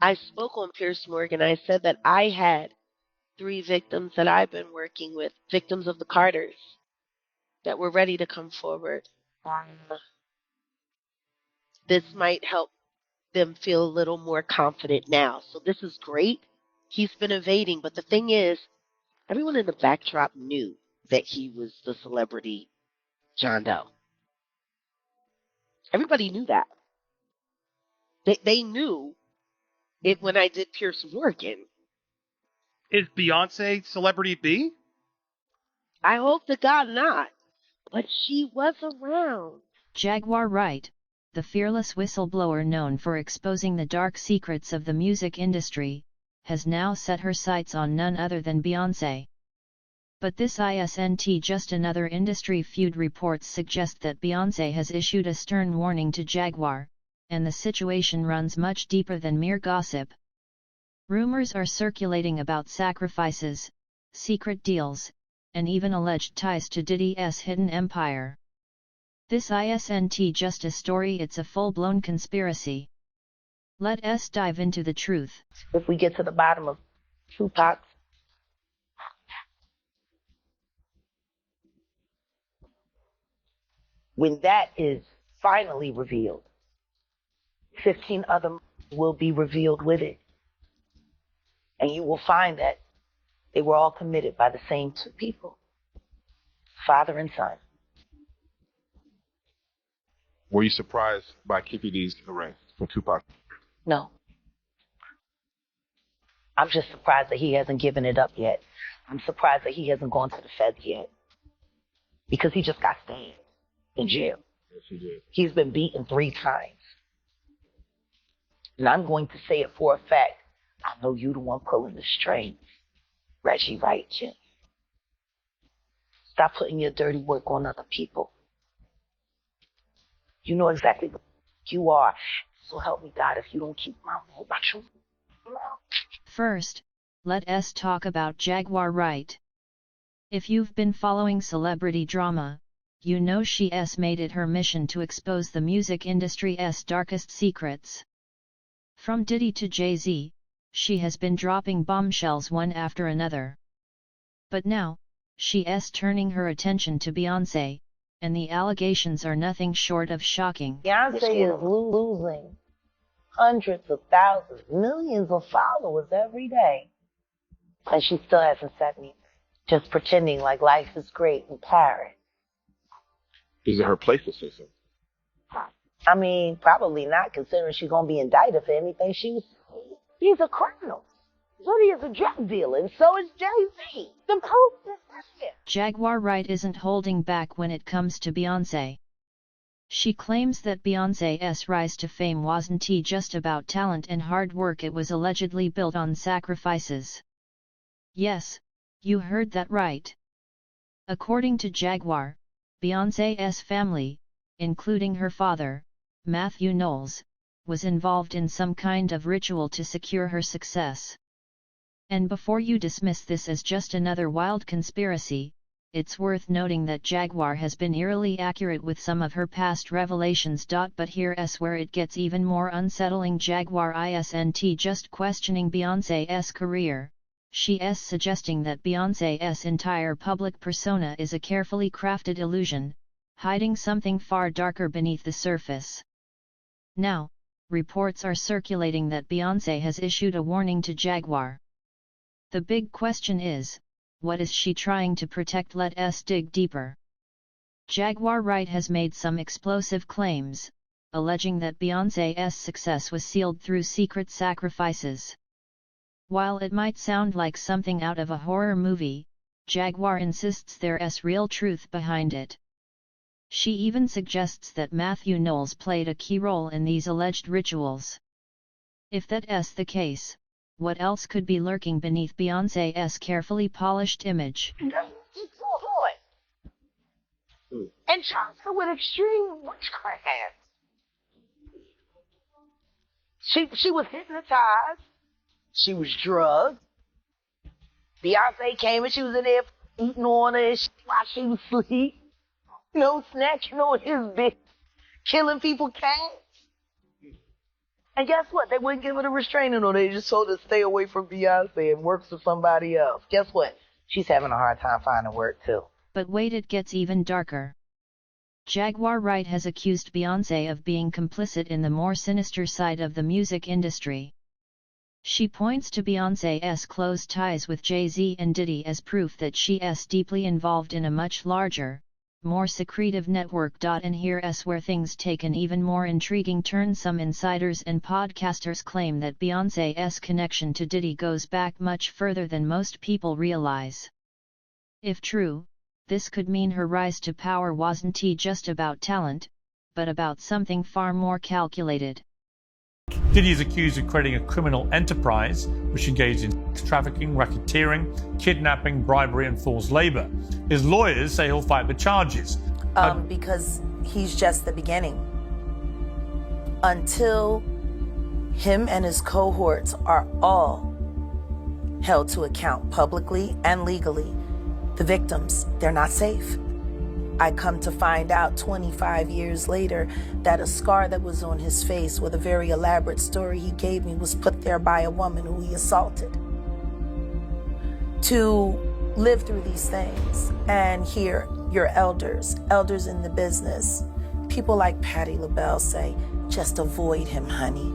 I spoke on Pierce Morgan. I said that I had three victims that I've been working with, victims of the Carters, that were ready to come forward. This might help them feel a little more confident now. So this is great. He's been evading, but the thing is, everyone in the backdrop knew that he was the celebrity John Doe. Everybody knew that. They knew it when I did Pierce Morgan. Is Beyonce Celebrity B? I hope to God not, but she was around. Jaguar Wright, the fearless whistleblower known for exposing the dark secrets of the music industry, has now set her sights on none other than Beyoncé. But this isn't just another industry feud. Reports suggest that Beyoncé has issued a stern warning to Jaguar, and the situation runs much deeper than mere gossip. Rumors are circulating about sacrifices, secret deals, and even alleged ties to Diddy's hidden empire. This isn't just a story, it's a full-blown conspiracy. Let's dive into the truth. If we get to the bottom of Tupac's when that is finally revealed, 15 other will be revealed with it. And you will find that they were all committed by the same two people, father and son. Were you surprised by Keefe D's arrest for Tupac? No. I'm just surprised that he hasn't given it up yet. I'm surprised that he hasn't gone to the feds yet. Because he just got stabbed in jail. Yes, he did. He's been beaten 3 times. And I'm going to say it for a fact. I know you the one pulling the strings. Reggie Wright, Jim. Stop putting your dirty work on other people. You know exactly what you are. So help me God if you don't keep my mouth about you. First, let's talk about Jaguar Wright. If you've been following celebrity drama, you know she's made it her mission to expose the music industry's darkest secrets. From Diddy to JayZ, she has been dropping bombshells one after another. But now, she's turning her attention to Beyoncé, and the allegations are nothing short of shocking. Beyonce is losing hundreds of thousands, millions of followers every day. And she still hasn't said anything. Just pretending like life is great in Paris. Is it her place to say so? I mean, probably not, considering she's going to be indicted for anything he's a criminal. Diddy is a drug dealer, and so is JayZ. The proof is there. Jaguar Wright isn't holding back when it comes to Beyoncé. She claims that Beyoncé's rise to fame wasn't just about talent and hard work, it was allegedly built on sacrifices. Yes, you heard that right. According to Jaguar, Beyoncé's family, including her father, Matthew Knowles, was involved in some kind of ritual to secure her success. And before you dismiss this as just another wild conspiracy, it's worth noting that Jaguar has been eerily accurate with some of her past revelations. But here's where it gets even more unsettling. Jaguar isn't just questioning Beyoncé's career, she's suggesting that Beyoncé's entire public persona is a carefully crafted illusion, hiding something far darker beneath the surface. Now, reports are circulating that Beyoncé has issued a warning to Jaguar. The big question is, what is she trying to protect? Let's dig deeper. Jaguar Wright has made some explosive claims, alleging that Beyoncé's success was sealed through secret sacrifices. While it might sound like something out of a horror movie, Jaguar insists there's real truth behind it. She even suggests that Matthew Knowles played a key role in these alleged rituals. If that's the case, what else could be lurking beneath Beyoncé's carefully polished image? And charged her with extreme witchcraft. She was hypnotized. She was drugged. Beyonce came and she was in there eating on her while she was asleep. Snatching on his bitch, killing people cats. And guess what? They wouldn't give her the restraining order. They just told her to stay away from Beyonce and work for somebody else. Guess what? She's having a hard time finding work too. But wait, it gets even darker. Jaguar Wright has accused Beyoncé of being complicit in the more sinister side of the music industry. She points to Beyoncé's close ties with JayZ and Diddy as proof that she's deeply involved in a much larger, more secretive network. And here's where things take an even more intriguing turn. Some insiders and podcasters claim that Beyoncé's connection to Diddy goes back much further than most people realize. If true, this could mean her rise to power wasn't just about talent, but about something far more calculated. Diddy is accused of creating a criminal enterprise which engaged in sex trafficking, racketeering, kidnapping, bribery and forced labor. His lawyers say he'll fight the charges. Because he's just the beginning. Until him and his cohorts are all held to account publicly and legally, the victims, they're not safe. I come to find out 25 years later that a scar that was on his face with a very elaborate story he gave me was put there by a woman who he assaulted. To live through these things and hear your elders in the business, people like Patti LaBelle say, just avoid him, honey.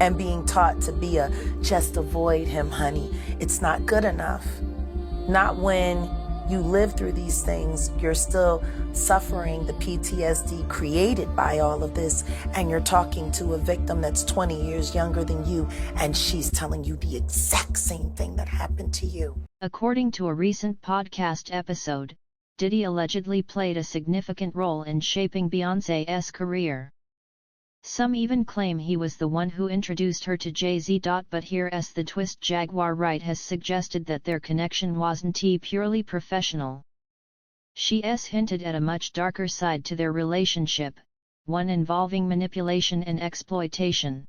And being taught to be just avoid him, honey. It's not good enough. Not when you live through these things, you're still suffering the PTSD created by all of this, and you're talking to a victim that's 20 years younger than you, and she's telling you the exact same thing that happened to you. According to a recent podcast episode, Diddy allegedly played a significant role in shaping Beyoncé's career. Some even claim he was the one who introduced her to JayZ. But here's the twist: Jaguar Wright has suggested that their connection wasn't purely professional. She's hinted at a much darker side to their relationship, one involving manipulation and exploitation.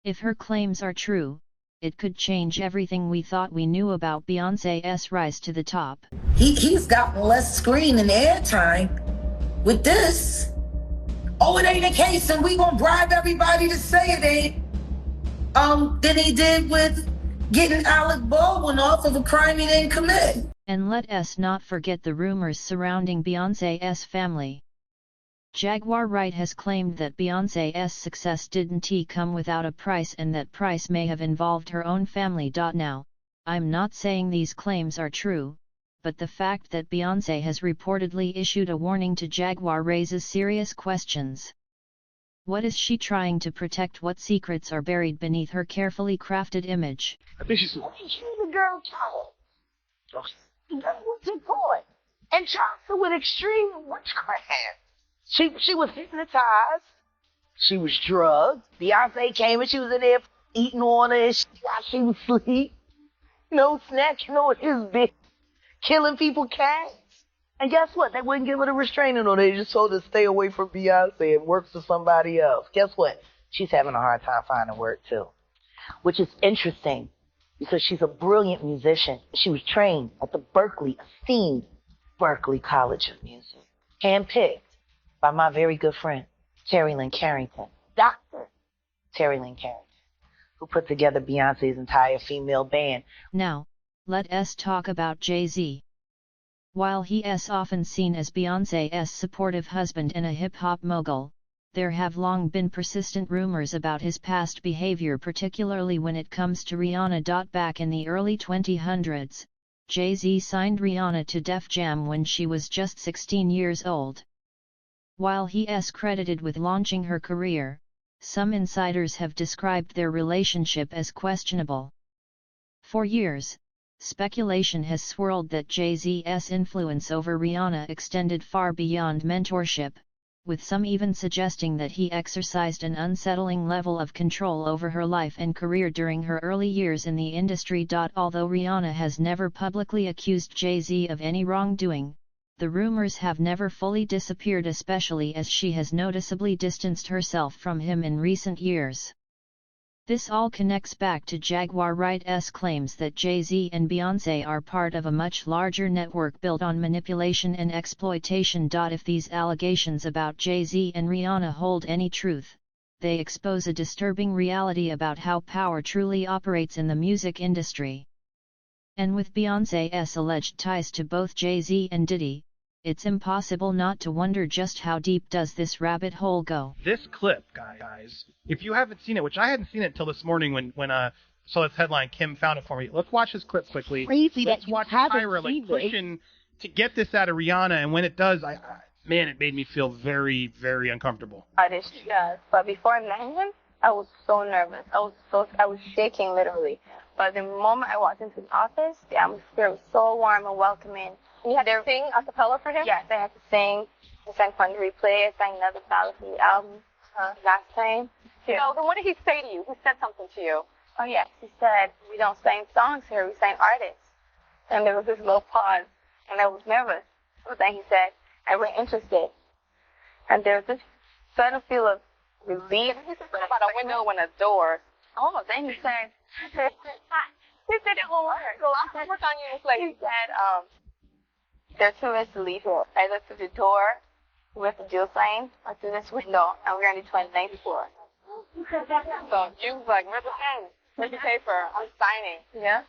If her claims are true, it could change everything we thought we knew about Beyoncé's rise to the top. He's gotten less screen and airtime with this. Oh, it ain't a case and we gonna bribe everybody to say it ain't. Than he did with getting Alec Baldwin off of a crime he didn't commit. And let us not forget the rumors surrounding Beyoncé's family. Jaguar Wright has claimed that Beyoncé's success didn't come without a price, and that price may have involved her own family. Now, I'm not saying these claims are true, but the fact that Beyoncé has reportedly issued a warning to Jaguar raises serious questions. What is she trying to protect? What secrets are buried beneath her carefully crafted image? I think she's The girl told. That's what she thought. And charged her with extreme witchcraft. She was hypnotized. She was drugged. Beyonce came and she was in there eating on her while she was asleep. Snatching on his bitch. Killing people cats. And guess what? They wouldn't give her the restraining order. They just told her to stay away from Beyonce and work for somebody else. Guess what? She's having a hard time finding work too. Which is interesting because she's a brilliant musician. She was trained at the esteemed Berkeley College of Music. Handpicked by my very good friend, Terry Lynn Carrington. Dr. Terry Lynn Carrington, who put together Beyonce's entire female band. Now, let us talk about JayZ. While he is often seen as Beyoncé's supportive husband and a hip-hop mogul, there have long been persistent rumors about his past behavior, particularly when it comes to Rihanna. Back in the early 2000s, JayZ signed Rihanna to Def Jam when she was just 16 years old. While he is credited with launching her career, some insiders have described their relationship as questionable. For years, speculation has swirled that JayZ's influence over Rihanna extended far beyond mentorship, with some even suggesting that he exercised an unsettling level of control over her life and career during her early years in the industry. Although Rihanna has never publicly accused JayZ of any wrongdoing, the rumors have never fully disappeared, especially as she has noticeably distanced herself from him in recent years. This all connects back to Jaguar Wright's claims that JayZ and Beyoncé are part of a much larger network built on manipulation and exploitation. If these allegations about JayZ and Rihanna hold any truth, they expose a disturbing reality about how power truly operates in the music industry. And with Beyoncé's alleged ties to both JayZ and Diddy, it's impossible not to wonder just how deep does this rabbit hole go. This clip, guys, if you haven't seen it, which I hadn't seen it until this morning when saw this headline, Kim found it for me. Let's watch this clip quickly. Crazy Let's that you watch haven't Tyra seen pushing to get this out of Rihanna, and when it does, man, it made me feel very, very uncomfortable. Artist, yes. But before I met him, I was so nervous. I was shaking literally. But the moment I walked into the office, the atmosphere was so warm and welcoming. You had to sing a cappella for him? Yes, I had to sing. I sang Fun to Replay. I sang another ballad for the album last time. So then what did he say to you? He said something to you. Oh, yes. He said, we don't sing songs here. We sing artists. And there was this little pause. And I was nervous. But then he said, I'm really interested. And there was this sudden feel of relief. He said something about a window and a door. Oh, then he said, he said it won't work. So I'll work on you in place. He said, there are 2 ways to leave here. Either through the door with the Jill sign or through this window, and we're on the 29th floor. So you was like, where's the pen? Where's the paper? I'm signing. Yeah.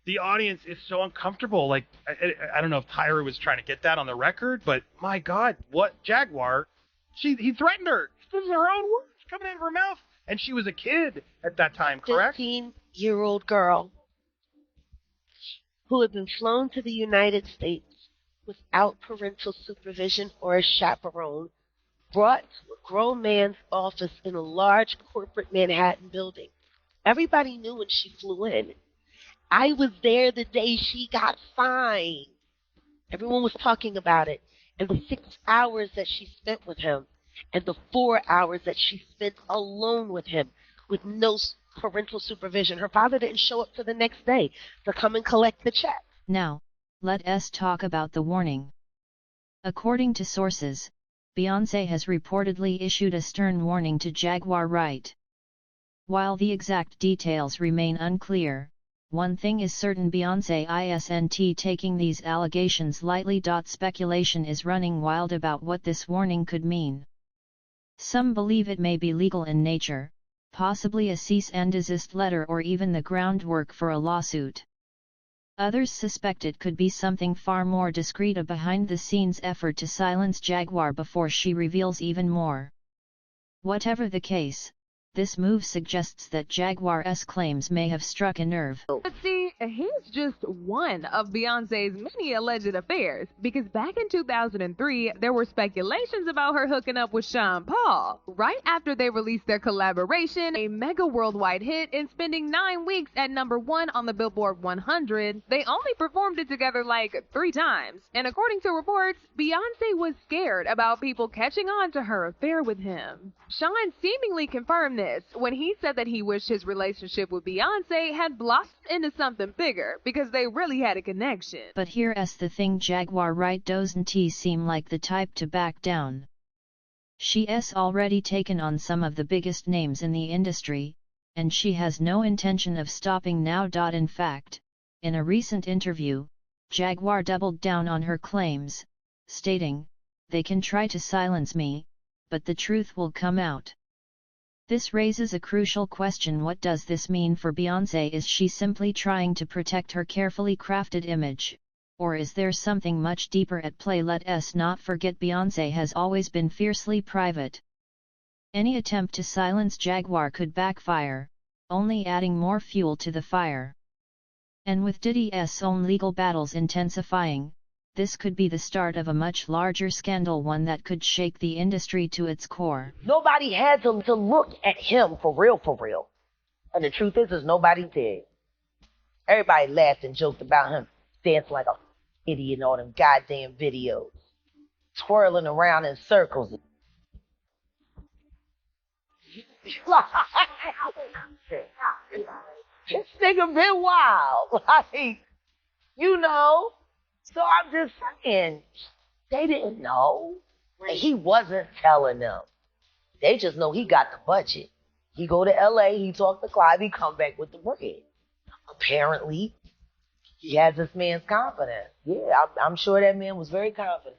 The audience is so uncomfortable. Like, I don't know if Tyra was trying to get that on the record, but my God, what Jaguar? He threatened her. This is her own words coming out of her mouth. And she was a kid at that time, correct? 15-year-old girl who had been flown to the United States without parental supervision or a chaperone, brought to a grown man's office in a large corporate Manhattan building. Everybody knew when she flew in. I was there the day she got fined. Everyone was talking about it. And the 6 hours that she spent with him, and the 4 hours that she spent alone with him with no parental supervision. Her father didn't show up till the next day to come and collect the check. Now, let us talk about the warning. According to sources, Beyoncé has reportedly issued a stern warning to Jaguar Wright. While the exact details remain unclear, one thing is certain: Beyoncé isn't taking these allegations lightly. Speculation is running wild about what this warning could mean. Some believe it may be legal in nature, possibly a cease and desist letter or even the groundwork for a lawsuit. Others suspect it could be something far more discreet, a behind-the-scenes effort to silence Jaguar before she reveals even more. Whatever the case, this move suggests that Jaguar's claims may have struck a nerve. But see, here's just one of Beyoncé's many alleged affairs, because back in 2003, there were speculations about her hooking up with Sean Paul. Right after they released their collaboration, a mega worldwide hit, and spending 9 weeks at #1 on the Billboard 100, they only performed it together like 3 times. And according to reports, Beyoncé was scared about people catching on to her affair with him. Sean seemingly confirmed this when he said that he wished his relationship with Beyoncé had blossomed into something bigger, because they really had a connection. But here's the thing: Jaguar Wright doesn't seem like the type to back down. She's already taken on some of the biggest names in the industry, and she has no intention of stopping now. In fact, in a recent interview, Jaguar doubled down on her claims, stating, "They can try to silence me, but the truth will come out." This raises a crucial question: what does this mean for Beyoncé? Is she simply trying to protect her carefully crafted image, or is there something much deeper at play? Let us not forget Beyoncé has always been fiercely private. Any attempt to silence Jaguar could backfire, only adding more fuel to the fire. And with Diddy's own legal battles intensifying, this could be the start of a much larger scandal, one that could shake the industry to its core. Nobody had to look at him for real. And the truth is nobody did. Everybody laughed and joked about him dancing like a idiot in all them goddamn videos, twirling around in circles. This nigga been wild. Like, you know. So I'm just saying, they didn't know. And he wasn't telling them. They just know he got the budget. He go to LA, he talk to Clive, he come back with the bread. Apparently, he has this man's confidence. Yeah, I'm sure that man was very confident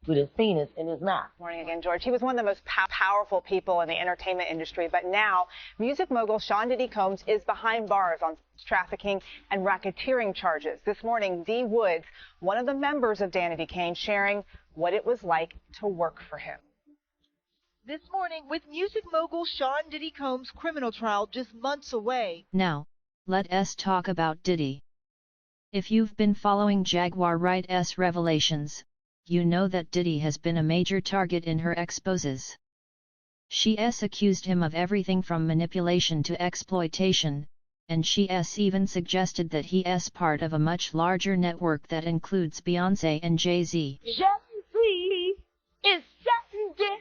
with his penis in his mouth. Morning again, George. He was one of the most powerful people in the entertainment industry, but now music mogul Sean Diddy Combs is behind bars on trafficking and racketeering charges. This morning, Dee Woods, one of the members of Danity Kane, sharing what it was like to work for him. This morning, with music mogul Sean Diddy Combs' criminal trial just months away. Now, let us talk about Diddy. If you've been following Jaguar Wright's revelations, you know that Diddy has been a major target in her exposes. She's accused him of everything from manipulation to exploitation, and she's even suggested that he's part of a much larger network that includes Beyoncé and JayZ. JayZ is shutting down.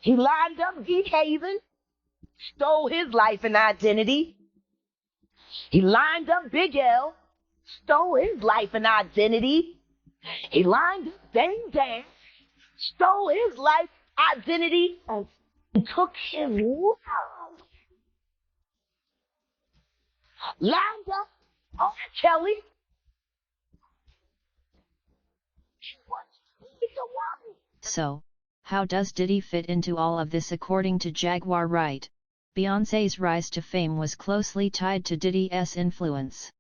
He lined up Geek Haven, stole his life and identity. He lined up Big L, stole his life and identity. He lined up Dame Dash, stole his life, identity, and took his world. Lined up R. Kelly. So, how does Diddy fit into all of this? According to Jaguar Wright, Beyoncé's rise to fame was closely tied to Diddy's influence.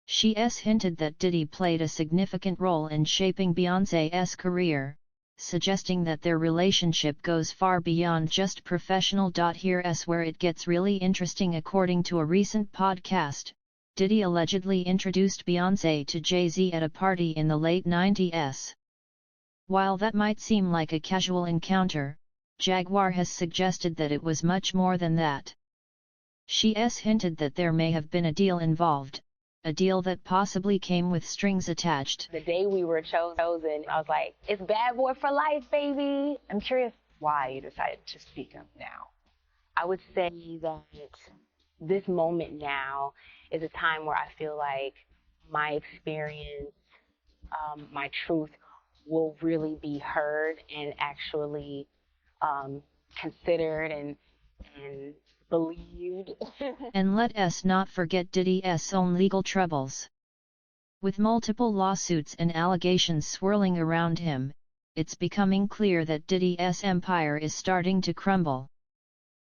She's hinted that Diddy played a significant role in shaping Beyoncé's career, suggesting that their relationship goes far beyond just professional. Here's where it gets really interesting. According to a recent podcast, Diddy allegedly introduced Beyoncé to JayZ at a party in the late 90s. While that might seem like a casual encounter, Jaguar has suggested that it was much more than that. She's hinted that there may have been a deal involved, a deal that possibly came with strings attached. The day we were chosen, I was like, it's bad boy for life, baby. I'm curious why you decided to speak up now. I would say that this moment now is a time where I feel like my experience, my truth will really be heard and actually considered and believed. And let us not forget Diddy's own legal troubles. With multiple lawsuits and allegations swirling around him, it's becoming clear that Diddy's empire is starting to crumble.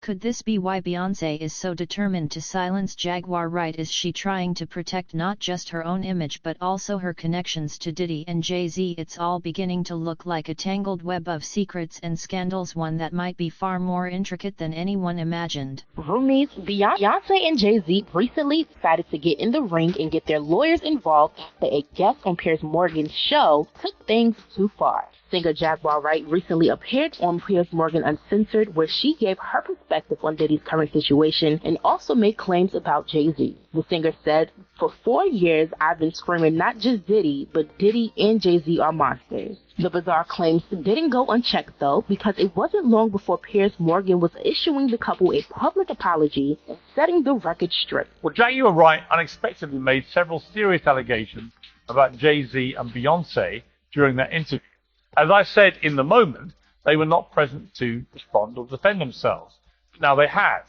Could this be why Beyoncé is so determined to silence Jaguar Wright? Is she trying to protect not just her own image but also her connections to Diddy and JayZ? It's all beginning to look like a tangled web of secrets and scandals, one that might be far more intricate than anyone imagined. Roomies, Beyoncé and JayZ recently decided to get in the ring and get their lawyers involved after a guest on Piers Morgan's show took things too far. Singer Jaguar Wright recently appeared on Piers Morgan Uncensored, where she gave her perspective on Diddy's current situation and also made claims about JayZ. The singer said, "For 4 years, I've been screaming not just Diddy, but Diddy and JayZ are monsters." The bizarre claims didn't go unchecked, though, because it wasn't long before Piers Morgan was issuing the couple a public apology and setting the record straight. Well, Jaguar Wright unexpectedly made several serious allegations about JayZ and Beyoncé during that interview. As I said in the moment, they were not present to respond or defend themselves. Now they had.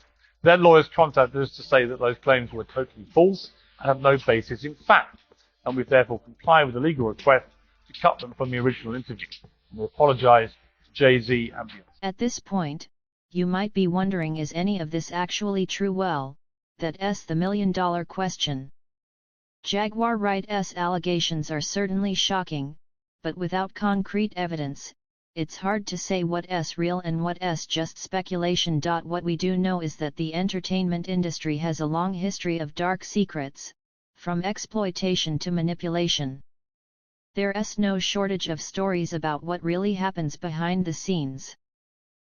Their lawyers contacted us to say that those claims were totally false and have no basis in fact, and we've therefore complied with the legal request to cut them from the original interview. And we apologise to JayZ and Beyoncé. At this point, you might be wondering, is any of this actually true? Well, that's the million-dollar question. Jaguar Wright's allegations are certainly shocking, but without concrete evidence, it's hard to say what's real and what's just speculation. What we do know is that the entertainment industry has a long history of dark secrets, from exploitation to manipulation. There's no shortage of stories about what really happens behind the scenes.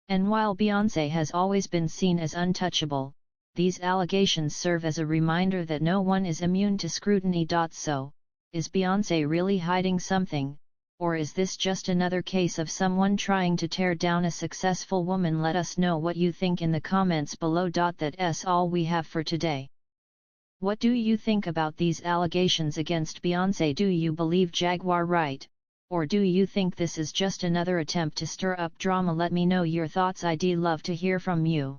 And while Beyoncé has always been seen as untouchable, these allegations serve as a reminder that no one is immune to scrutiny. So, is Beyoncé really hiding something? Or is this just another case of someone trying to tear down a successful woman? Let us know what you think in the comments below. That's all we have for today. What do you think about these allegations against Beyoncé? Do you believe Jaguar Wright? Or do you think this is just another attempt to stir up drama? Let me know your thoughts. I'd love to hear from you.